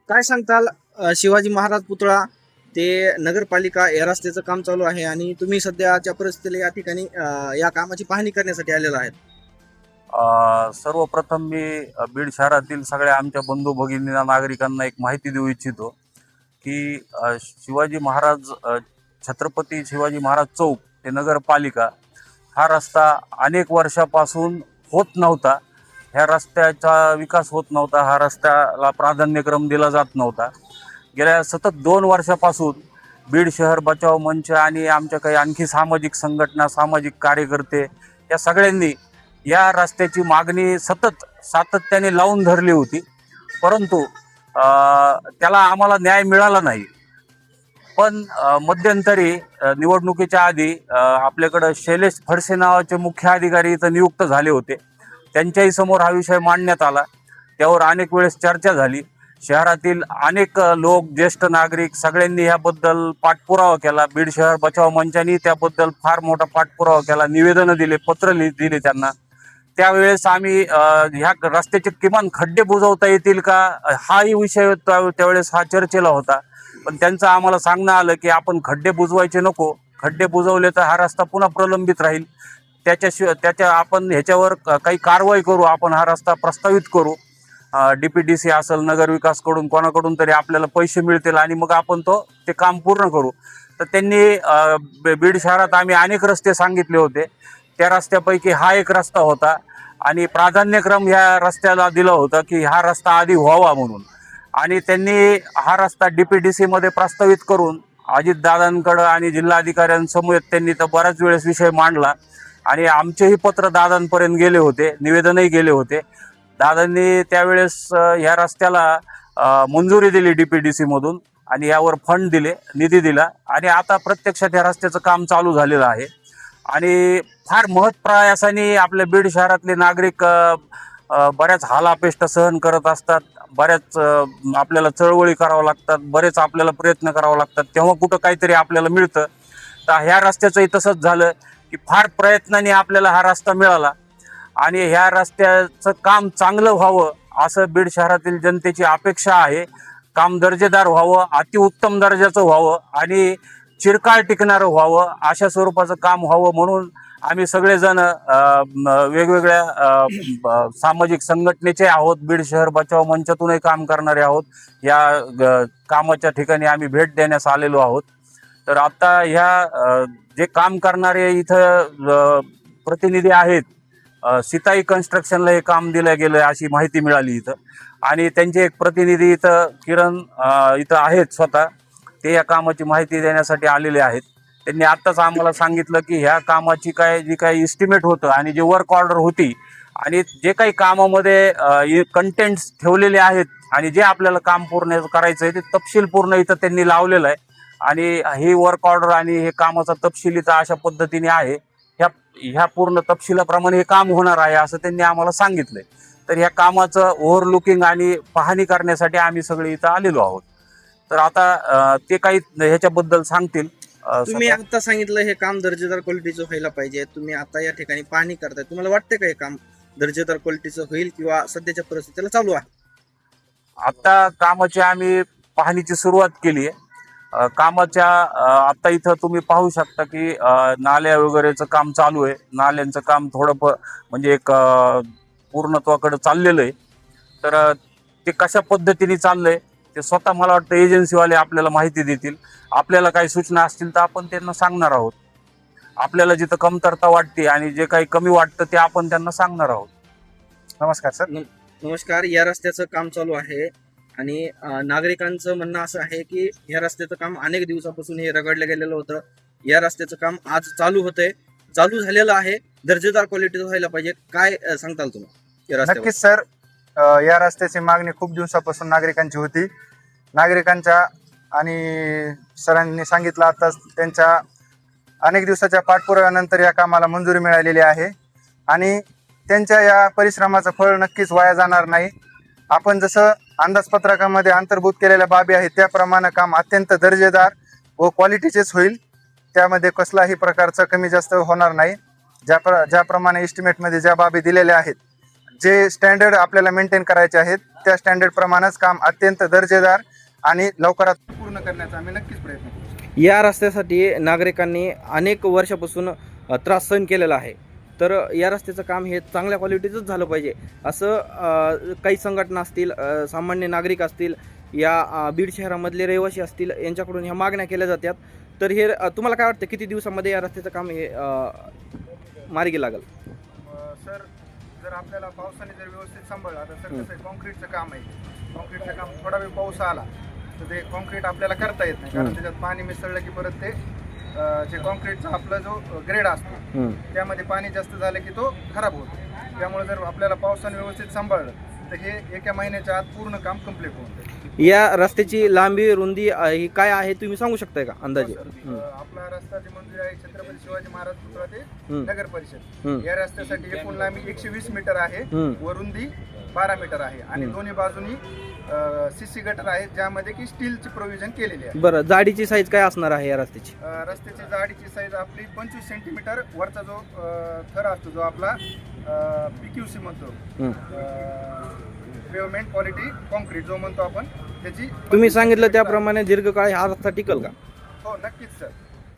काय सांगताल शिवाजी महाराज पुतळा ते नगरपालिका या रस्त्याचं काम चालू आहे आणि तुम्ही सध्याच्या परिस्थितीला या ठिकाणी या कामाची पाहणी करण्यासाठी आलेला आहेत. सर्वप्रथम मी बीड शहरातील सगळ्या आमच्या बंधू भगिनींना नागरिकांना एक माहिती देऊ इच्छितो की शिवाजी महाराज छत्रपती शिवाजी महाराज चौक ते नगरपालिका हा रस्ता अनेक वर्षापासून होत नव्हता. ह्या रस्त्याचा विकास होत नव्हता. हा रस्त्याला प्राधान्यक्रम दिला जात नव्हता. गेल्या सतत 2 वर्षापासून बीड शहर बचाव मंच आणि आमच्या काही आणखी सामाजिक संघटना, सामाजिक कार्यकर्ते या सगळ्यांनी या रस्त्याची मागणी सातत्याने लावून धरली होती, परंतु त्याला आम्हाला न्याय मिळाला नाही. पण मध्यंतरी निवडणुकीच्या आधी आपल्याकडं शैलेश फडसे नावाचे मुख्य अधिकारी इथं नियुक्त झाले होते. त्यांच्याही समोर हा विषय मांडण्यात आला. त्यावर अनेक वेळेस चर्चा झाली. शहरातील अनेक लोक, ज्येष्ठ नागरिक सगळ्यांनी याबद्दल पाठपुरावा केला. बीड शहर बचाव मंचाने त्याबद्दल फार मोठा पाठपुरावा केला, निवेदनं दिले, पत्र दिले त्यांना. त्यावेळेस आम्ही ह्या रस्त्याचे किमान खड्डे बुजवता येतील का हाही विषय त्यावेळेस हा चर्चेला होता. पण त्यांचं आम्हाला सांगणं आलं की आपण खड्डे बुजवायचे नको, खड्डे बुजवले तर हा रस्ता पुन्हा प्रलंबित राहील. आपण ह्याच्यावर काही कारवाई करू, आपण हा रस्ता प्रस्तावित करू. DPDC असेल, नगरविकासकडून कोणाकडून तरी आपल्याला पैसे मिळतील आणि मग आपण ते काम पूर्ण करू. तर त्यांनी बीड शहरात आम्ही अनेक रस्ते सांगितले होते. त्या रस्त्यापैकी हा एक रस्ता होता आणि प्राधान्यक्रम ह्या रस्त्याला दिलं होतं की हा रस्ता आधी व्हावा म्हणून. आणि त्यांनी हा रस्ता DPDC मध्ये प्रस्तावित करून अजितदादांकडं आणि जिल्हाधिकाऱ्यांसमोर त्यांनी तर बऱ्याच वेळेस विषय मांडला आणि आमचेही पत्र दादांपर्यंत गेले होते, निवेदनही गेले होते. दादांनी त्यावेळेस ह्या रस्त्याला मंजुरी दिली DPDC मधून आणि यावर फंड दिले, निधी दिला आणि आता प्रत्यक्षात या रस्त्याचं काम चालू झालेलं आहे. आणि फार महत्प्रयासाने आपल्या बीड शहरातले नागरिक बऱ्याच हालापेष्ट सहन करत असतात. बऱ्याच आपल्याला चळवळी करावं लागतात, बरेच आपल्याला प्रयत्न करावं लागतात, तेव्हा कुठं काहीतरी आपल्याला मिळतं. तर ह्या रस्त्याचंही तसंच झालं की फार प्रयत्नाने आपल्याला हा रस्ता मिळाला आणि ह्या रस्त्याचं काम चांगलं व्हावं असं बीड शहरातील जनतेची अपेक्षा आहे. काम दर्जेदार व्हावं, अतिउत्तम दर्जाचं व्हावं आणि चिरकाळ टिकणारं व्हावं, अशा स्वरूपाचं काम व्हावं म्हणून आम्ही सगळेजण वेगवेगळ्या सामाजिक संघटनेचे आहोत. बीड शहर बचाव मंचातूनही काम करणारे आहोत. या कामाच्या ठिकाणी आम्ही भेट देण्यास आलेलो आहोत. तर आता ह्या जे काम करणारे इथं प्रतिनिधी आहेत, सीताई कन्स्ट्रक्शनला हे काम दिलं गेलं अशी माहिती मिळाली इथं. आणि त्यांचे एक प्रतिनिधी इथं किरण इथं आहेत स्वतः, ते या कामाची माहिती देण्यासाठी आलेले आहेत. त्यांनी आत्ताच आम्हाला सांगितलं की ह्या कामाची जी काही इस्टिमेट होतं आणि जे वर्क ऑर्डर होती आणि जे काही कामामध्ये कंटेंट्स ठेवलेले आहेत आणि जे आपल्याला काम पूर्ण करायचं आहे ते तपशील पूर्ण इथं त्यांनी लावलेलं आहे. आणि ही वर्क ऑर्डर आणि हे कामाचा तपशील इथं अशा पद्धतीने आहे. ह्या पूर्ण तपशिलाप्रमाणे हे काम होणार आहे असं त्यांनी आम्हाला सांगितलंय. तर ह्या कामाचं ओव्हरलुकिंग आणि पाहणी करण्यासाठी आम्ही सगळे इथं आलेलो आहोत. तर आता ते काही ह्याच्याबद्दल सांगतील. तुम्ही आता सांगितलं हे काम दर्जेदार क्वालिटीचं व्हायला पाहिजे. तुम्ही आता या ठिकाणी पाहणी करताय, तुम्हाला वाटतं का हे काम दर्जेदार क्वालिटीचं होईल किंवा सध्याच्या परिस्थितीला चालू आहे? आता कामाची आम्ही पाहणीची सुरुवात केली आहे. कामाच्या आता इथं तुम्ही पाहू शकता की नाल्या वगैरेचं काम चालू आहे. नाल्यांचं काम थोडं म्हणजे एक पूर्णत्वाकडे चाललेलं आहे. तर ते कशा पद्धतीने चाललंय ते स्वतः मला वाटतं एजन्सीवाले आपल्याला माहिती देतील. आपल्याला काही सूचना असतील तर आपण त्यांना सांगणार आहोत. आपल्याला जिथं कमतरता वाटते आणि जे काही कमी वाटतं ते आपण त्यांना सांगणार आहोत. नमस्कार सर. नमस्कार. या रस्त्याचं काम चालू आहे आणि नागरिकांचं म्हणणं असं आहे की या रस्त्याचं काम अनेक दिवसापासून हे रगडलं गेलेलं होतं. या रस्त्याचं काम आज चालू होतंय, चालू झालेलं आहे. दर्जेदार क्वालिटीचं व्हायला पाहिजे. काय सांगताल तुम्ही? नक्कीच सर, या रस्त्याची मागणी खूप दिवसापासून नागरिकांची होती. नागरिकांच्या आणि सरांनी सांगितलं आताच, त्यांच्या अनेक दिवसाच्या पाठपुराव्यानंतर या कामाला मंजुरी मिळालेली आहे आणि त्यांच्या या परिश्रमाचं फळ नक्कीच वाया जाणार नाही. आपण जसं अंदाजपत्रकामध्ये अंतर्भूत केलेल्या बाबी आहेत त्याप्रमाणे काम अत्यंत दर्जेदार व क्वालिटीचेच होईल. त्यामध्ये कसलाही प्रकारचं कमी जास्त होणार नाही. ज्याप्रमाणे एस्टिमेटमध्ये ज्या बाबी दिलेल्या आहेत जे स्टँडर्ड आपल्याला मेंटेन करायचे आहेत त्या स्टँडर्ड प्रमाणेच काम अत्यंत दर्जेदार आणि लवकरात पूर्ण करण्याचा आम्ही नक्कीच प्रयत्न करू. या रस्त्यासाठी नागरिकांनी अनेक वर्षापासून त्रास सहन केलेला आहे. तर या रस्त्याचं काम हे चांगल्या क्वालिटीचंच झालं पाहिजे असं काही संघटना असतील, सामान्य नागरिक असतील, या बीड शहरामधले रहिवासी असतील, यांच्याकडून ह्या मागण्या केल्या जातात. तर हे तुम्हाला काय वाटतं किती दिवसामध्ये या रस्त्याचं काम हे मार्गी लागेल? सर, जर आपल्याला पावसाने जर व्यवस्थित सांभाळलं, आता सर कसं आहे, कॉन्क्रीटचं काम आहे. कॉन्क्रीटचं काम थोडा वेळ पाऊस आला तर ते कॉन्क्रीट आपल्याला करता येत नाही, कारण त्याच्यात पाणी मिसळलं की परत ते जे कॉन्क्रीटचा आपला जो ग्रेड असतो त्यामध्ये पाणी जास्त झालं की तो खराब होतो. त्यामुळे जर आपल्याला पावसाने व्यवस्थित सांभाळलं तर हे एका महिन्याच्या आत पूर्ण काम कम्प्लीट होऊन जाईल. या रस्त्याची लांबी रुंदी ही काय आहे तुम्ही सांगू शकताय का अंदाजे? आपला रस्ता जे मंदिर आहे छत्रपती शिवाजी महाराज पुतळा ते नगर परिषद, या रस्त्यासाठी एकूण लांबी 120 मीटर आहे व रुंदी 12 मीटर आहे आणि दोन्ही बाजूनी सीसी गटर आहेत ज्यामध्ये की स्टीलची प्रोव्हिजन केलेली आहे. बरं, जाडीची साईज काय असणार आहे या रस्त्याची? रस्त्याची जाडीची साईज आपली 25 सेंटीमीटर. वरचा जो थर असतो जो आपला PQC म्हणतो, पेवमेंट क्वालिटी कॉन्क्रीट जो म्हणतो आपण, त्याची तुम्ही सांगितलं त्याप्रमाणे दीर्घकाळ हा रस्ता टिकल का? हो, नक्कीच सर.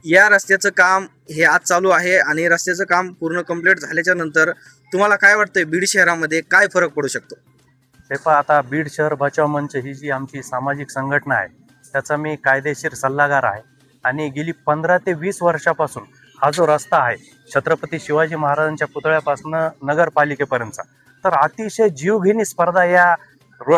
या रस्त्याचं काम हे आज चालू आहे आणि रस्त्याचं काम पूर्ण कंप्लीट झाल्याच्या नंतर तुम्हाला काय वाटतंय बीड शहरामध्ये काय फरक पडू शकतो? हे पहा, आता बीड शहर बचाव मंच ही जी आमची सामाजिक संघटना आहे त्याचा मी कायदेशीर सल्लागार आहे आणि गेली 15 ते 20 वर्षापासून हा जो रस्ता आहे छत्रपती शिवाजी महाराजांच्या पुतळ्यापासून नगरपालिकेपर्यंतचा, तर अतिशय जीवघेणी स्पर्धा या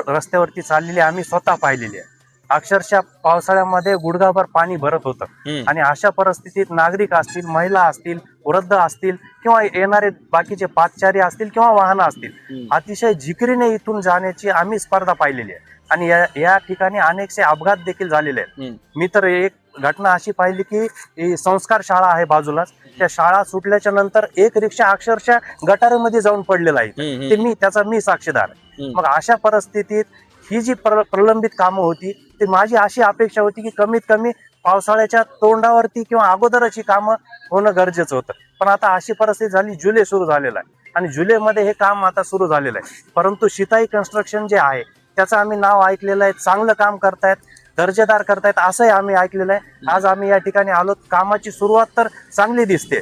रस्त्यावरती चाललेली आम्ही स्वतः पाहिलेली आहे. अक्षरशः पावसाळ्यामध्ये गुडघाभर पाणी भरत होतं आणि अशा परिस्थितीत नागरिक असतील, महिला असतील, वृद्ध असतील किंवा येणारे बाकीचे पादचारी असतील किंवा वाहनं असतील, अतिशय जिकरीने इथून जाण्याची आम्ही स्पर्धा पाहिलेली आहे आणि या ठिकाणी अनेकसे अपघात देखील झालेले आहेत. मी तर एक घटना अशी पाहिली की संस्कार शाळा आहे बाजूलाच, त्या शाळा सुटल्याच्या नंतर एक रिक्षा अक्षरशः गटारामध्ये जाऊन पडलेला आहे, ते त्याचा मी साक्षीदार आहे. मग अशा परिस्थितीत ही जी प्रलंबित कामं होती ती माझी अशी अपेक्षा होती की कमीत कमी पावसाळ्याच्या तोंडावरती किंवा अगोदरच ही कामं होणं गरजेचं होतं. पण आता अशी परिस्थिती झाली, जुलै सुरू झालेला आहे आणि जुलैमध्ये हे काम आता सुरू झालेलं आहे. परंतु शिताई कन्स्ट्रक्शन जे आहे त्याचं आम्ही नाव ऐकलेलं आहे, चांगलं काम करतायत, दर्जेदार करतायत असंही आम्ही ऐकलेलं आहे. आज आम्ही या ठिकाणी आलो, कामाची सुरुवात तर चांगली दिसते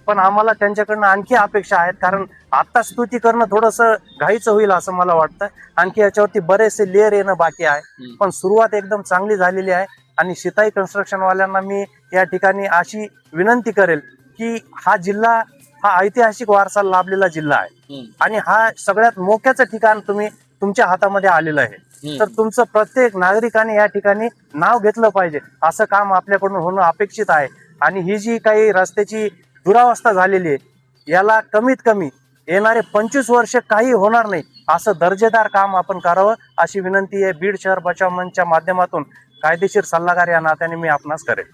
पण आम्हाला त्यांच्याकडनं आणखी अपेक्षा आहेत, कारण आता स्तुती करणं थोडंसं घाईचं होईल असं मला वाटतं. आणखी याच्यावरती बरेचसे लेअर येणं बाकी आहे, पण सुरुवात एकदम चांगली झालेली आहे. आणि शिताई कन्स्ट्रक्शन वाल्यांना मी या ठिकाणी अशी विनंती करेल की हा जिल्हा हा ऐतिहासिक वारसा लाभलेला जिल्हा आहे आणि हा सगळ्यात मोक्याचं ठिकाण तुमच्या हातामध्ये आलेलं आहे, तर तुमचं प्रत्येक नागरिकाने या ठिकाणी नाव घेतलं पाहिजे. असं काम आपल्याकडून होणं अपेक्षित आहे आणि ही जी काही रस्त्याची दुरावस्था झालेली आहे याला कमीत कमी येणारे 25 वर्ष काही होणार नाही असं दर्जेदार काम आपण करावं अशी विनंती आहे बीड शहर बचाव मंचच्या माध्यमातून कायदेशीर सल्लागार या नात्याने मी आपणास करेल.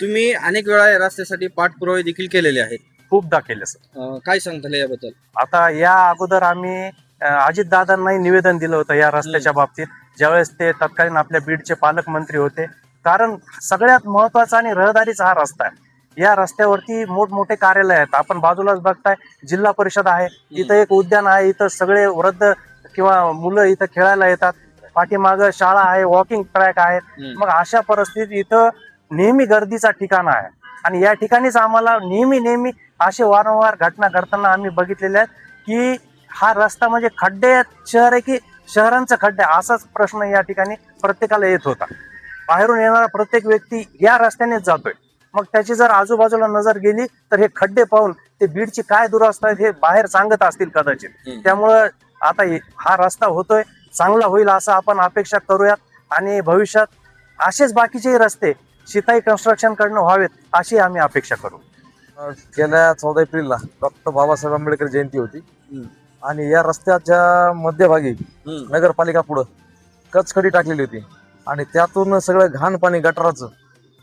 तुम्ही अनेक वेळा या रस्त्यासाठी पाठपुरावे देखील केलेले आहेत, खूपदा केले सर. काय सांगताल याबद्दल? आता या अगोदर आम्ही अजितदादांनाही निवेदन दिलं होतं या रस्त्याच्या बाबतीत, ज्यावेळेस ते तत्कालीन आपल्या बीडचे पालकमंत्री होते. कारण सगळ्यात महत्वाचा आणि रहदारीचा हा रस्ता आहे. या रस्त्यावरती मोठमोठे कार्यालय आहेत, आपण बाजूलाच बघताय जिल्हा परिषद आहे, इथं एक उद्यान आहे, इथं सगळे वृद्ध किंवा मुलं इथं खेळायला येतात, पाठीमागं शाळा आहे, वॉकिंग ट्रॅक आहेत. मग अशा परिस्थितीत इथं नेहमी गर्दीचा ठिकाण आहे आणि या ठिकाणीच आम्हाला नेहमी असे वारंवार घटना घडताना आम्ही बघितलेल्या आहेत की हा रस्ता म्हणजे खड्डे शहर आहे की शहरांचं खड्डे, असाच प्रश्न या ठिकाणी प्रत्येकाला येत होता. बाहेरून येणारा प्रत्येक व्यक्ती या रस्त्यानेच जातोय, मग त्याची जर आजूबाजूला नजर गेली तर हे खड्डे पाहून ते बीडची काय दुरावस्था आहे हे बाहेर सांगत असतील कदाचित. त्यामुळं आता हा रस्ता होतोय, चांगला होईल असं आपण अपेक्षा करूयात आणि भविष्यात असेच बाकीचे रस्ते शिताई कन्स्ट्रक्शन कडनं व्हावेत अशी आम्ही अपेक्षा करू. गेल्या 14 एप्रिलला डॉक्टर बाबासाहेब आंबेडकर जयंती होती आणि या रस्त्याच्या मध्यभागी नगरपालिका पुढं कचकडी टाकलेली होती आणि त्यातून सगळं घाण पाणी गटाराचं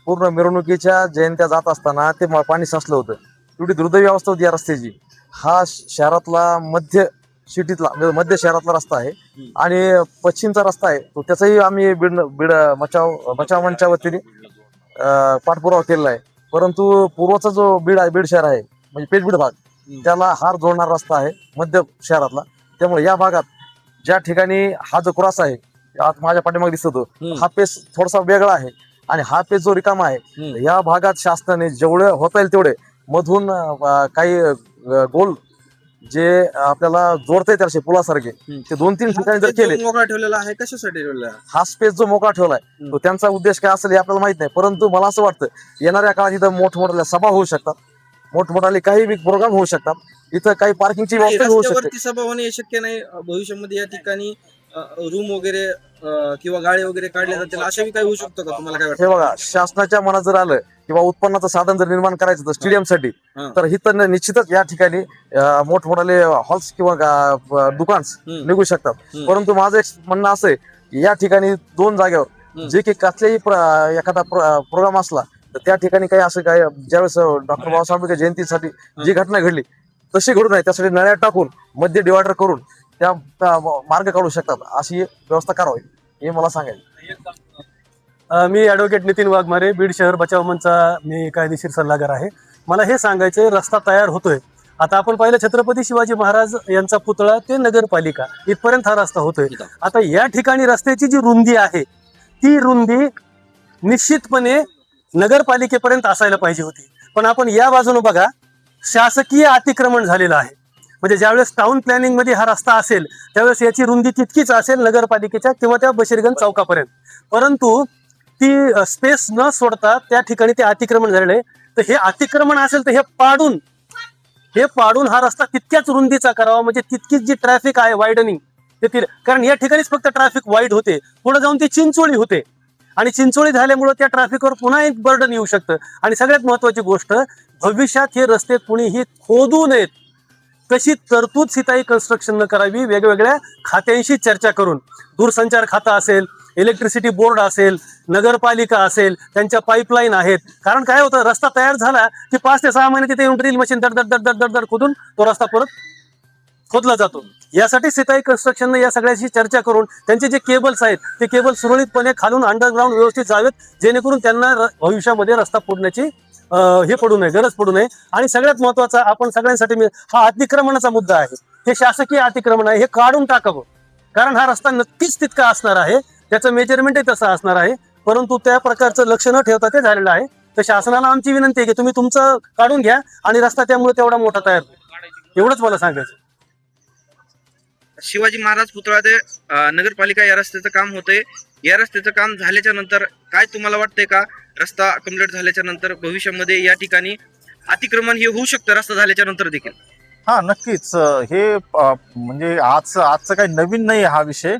पूर्ण मिरवणुकीच्या जयंत्या जात असताना ते पाणी साचलं होतं. एवढी दुर्दैवी अवस्था होती या रस्त्याची. हा शहरातला मध्य शहरातला रस्ता आहे आणि पश्चिमचा रस्ता आहे तो त्याचाही आम्ही बीड बचाव मंचच्या वतीने पाठपुरावा केलेला आहे. परंतु पूर्वचा जो बीड शहर आहे म्हणजे पेठबीड भाग त्याला हार जोडणारा रस्ता आहे मध्य शहरातला, त्यामुळे या भागात ज्या ठिकाणी हा जो क्रॉस आहे आज माझ्या पाठीमागे दिसतो हा पेस थोडासा वेगळा आहे आणि हा पेस जो रिकामा आहे या भागात शासनाने जेवढे होता येईल तेवढे मधून काही गोल जे आपल्याला जोडता येते असे पुलासारखे ते 2-3 ठिकाणी जर केले. मोकळा ठेवलेला आहे, कशासाठी ठेवलेला आहे? हा स्पेस जो मोकळा ठेवलाय तो त्यांचा उद्देश काय असेल हे आपल्याला माहित नाही, परंतु मला असं वाटतं येणाऱ्या काळात इथं मोठमोठ्या सभा होऊ शकतात, मोठमोठाले काही प्रोग्राम होऊ शकतात, इथं काही पार्किंगची व्यवस्था होऊ शकते. रस्त्यावरती सभा होणे शक्य नाही भविष्यामध्ये या ठिकाणी रूम वगैरे किंवा गाळे वगैरे काढले जातील अशाही काही होऊ शकतो का? तुम्हाला काय हे वाटतं? बघा, शासनाच्या मनात जर आलं किंवा उत्पन्नाचं साधन जर निर्माण करायचं तर स्टेडियमसाठी तर इथं निश्चितच या ठिकाणी मोठमोठाले हॉल्स किंवा दुकान्स निघू शकतात. परंतु माझं एक म्हणणं असं आहे की या ठिकाणी 2 जागेवर जे की कसल्याही एखादा प्रोग्राम असला तर त्या ठिकाणी काही असं काय ज्यावेळेस डॉक्टर बाबासाहेब आंबेडकर जयंतीसाठी जी घटना घडली तशी घडू नये त्यासाठी नळ्या टाकून मध्ये डिवायडर करून त्या मार्ग काढू शकतात, अशी व्यवस्था करावी हे मला सांगायचं. मी ॲडव्होकेट नितीन वाघमारे, बीड शहर बचाव मंचचा मी कायदेशीर सल्लागार आहे. मला हे सांगायचं रस्ता तयार होतोय. आता आपण पाहिलं छत्रपती शिवाजी महाराज यांचा पुतळा ते नगरपालिका इथपर्यंत हा रस्ता होतोय. आता या ठिकाणी रस्त्याची जी रुंदी आहे ती रुंदी निश्चितपणे नगरपालिकेपर्यंत असायला पाहिजे होती, पण आपण या बाजूने बघा शासकीय अतिक्रमण झालेलं आहे. म्हणजे ज्यावेळेस टाउन प्लॅनिंग मध्ये हा रस्ता असेल त्यावेळेस याची रुंदी तितकीच असेल नगरपालिकेच्या किंवा त्या बशीरगंज चौकापर्यंत, परंतु ती स्पेस न सोडता त्या ठिकाणी ते अतिक्रमण झालेलं आहे. तर हे अतिक्रमण असेल तर हे पाडून हा रस्ता तितक्याच रुंदीचा करावा, म्हणजे तितकीच जी ट्रॅफिक आहे वाईडनिंग ते कारण या ठिकाणीच फक्त ट्रॅफिक वाईड होते, पुढे जाऊन ते चिंचोळी होते आणि चिंचोळी झाल्यामुळे त्या ट्रॅफिकवर पुन्हा एक बर्डन येऊ शकतं. आणि सगळ्यात महत्वाची गोष्ट, भविष्यात हे रस्ते कुणीही खोदू नयेत कशी तरतूद सीताई कन्स्ट्रक्शन न करावी, वेगवेगळ्या खात्यांशी चर्चा करून, दूरसंचार खाता असेल, इलेक्ट्रिसिटी बोर्ड असेल, नगरपालिका असेल, त्यांच्या पाईपलाईन आहेत. कारण काय होतं, रस्ता तयार झाला की 5 ते 6 महिने तिथे येऊन ड्रिल मशीन दर दर दर दर दर खोदून तो रस्ता परत खोदला जातो. यासाठी सीताई कन्स्ट्रक्शनने या सगळ्याशी चर्चा करून त्यांचे जे केबल्स आहेत ते केबल सुरळीतपणे खालून अंडरग्राऊंड व्यवस्थित जावेत, जेणेकरून त्यांना भविष्यामध्ये रस्ता फोडण्याची हे पडू नये, गरज पडू नये. आणि सगळ्यात महत्वाचा आपण सगळ्यांसाठी हा अतिक्रमणाचा मुद्दा आहे. हे शासकीय अतिक्रमण आहे, हे काढून टाकावं. कारण हा रस्ता नक्कीच तितका असणार आहे, त्याचं मेजरमेंटही तसं असणार आहे, परंतु त्या प्रकारचं लक्ष न ठेवता ते झालेलं आहे. तर शासनाला आमची विनंती आहे की तुम्ही तुमचं काढून घ्या आणि रस्ता त्यामुळे तेवढा मोठा तयार होईल, एवढंच मला सांगायचं. शिवाजी महाराज पुतळा ते नगरपालिका या रस्त्याचं काम होतंय. या रस्त्याचं काम झाल्याच्या नंतर काय तुम्हाला वाटतंय का रस्ता कम्प्लीट झाल्याच्या नंतर भविष्यामध्ये या ठिकाणी अतिक्रमण हे होऊ शकतं रस्ता झाल्याच्या नंतर देखील? हा, नक्कीच. हे म्हणजे आजचं काही नवीन नाही हा विषय.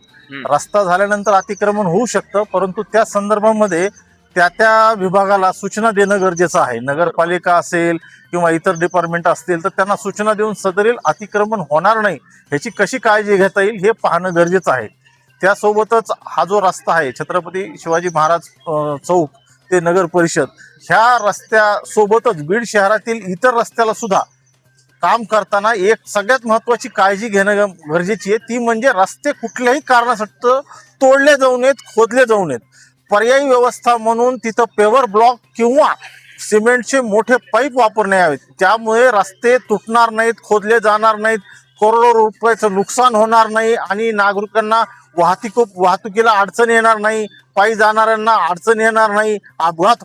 रस्ता झाल्यानंतर अतिक्रमण होऊ शकतं, परंतु त्या संदर्भामध्ये त्या विभागाला सूचना देणं गरजेचं आहे. नगरपालिका असेल किंवा इतर डिपार्टमेंट असतील तर त्यांना सूचना देऊन सदरील अतिक्रमण होणार नाही ह्याची कशी काळजी घेता येईल हे पाहणं गरजेचं आहे. त्यासोबतच हा जो रस्ता आहे छत्रपती शिवाजी महाराज चौक ते नगर परिषद, ह्या रस्त्यासोबतच बीड शहरातील इतर रस्त्याला सुद्धा काम करताना एक सगळ्यात महत्वाची काळजी घेणं गरजेची आहे, ती म्हणजे रस्ते कुठल्याही कारणासाठी तोडले जाऊ नयेत, खोदले जाऊ नयेत. पर्यायी व्यवस्था म्हणून तिथं पेवर ब्लॉक किंवा सिमेंटचे मोठे पाईप वापरणे यावेत. त्यामुळे रस्ते तुटणार नाहीत, खोदले जाणार नाहीत, करोडो रुपयाचं नुकसान होणार नाही आणि नागरिकांना वाहतुकीला अडचण येणार नाही, पायी जाणाऱ्यांना अडचण येणार नाही, अपघात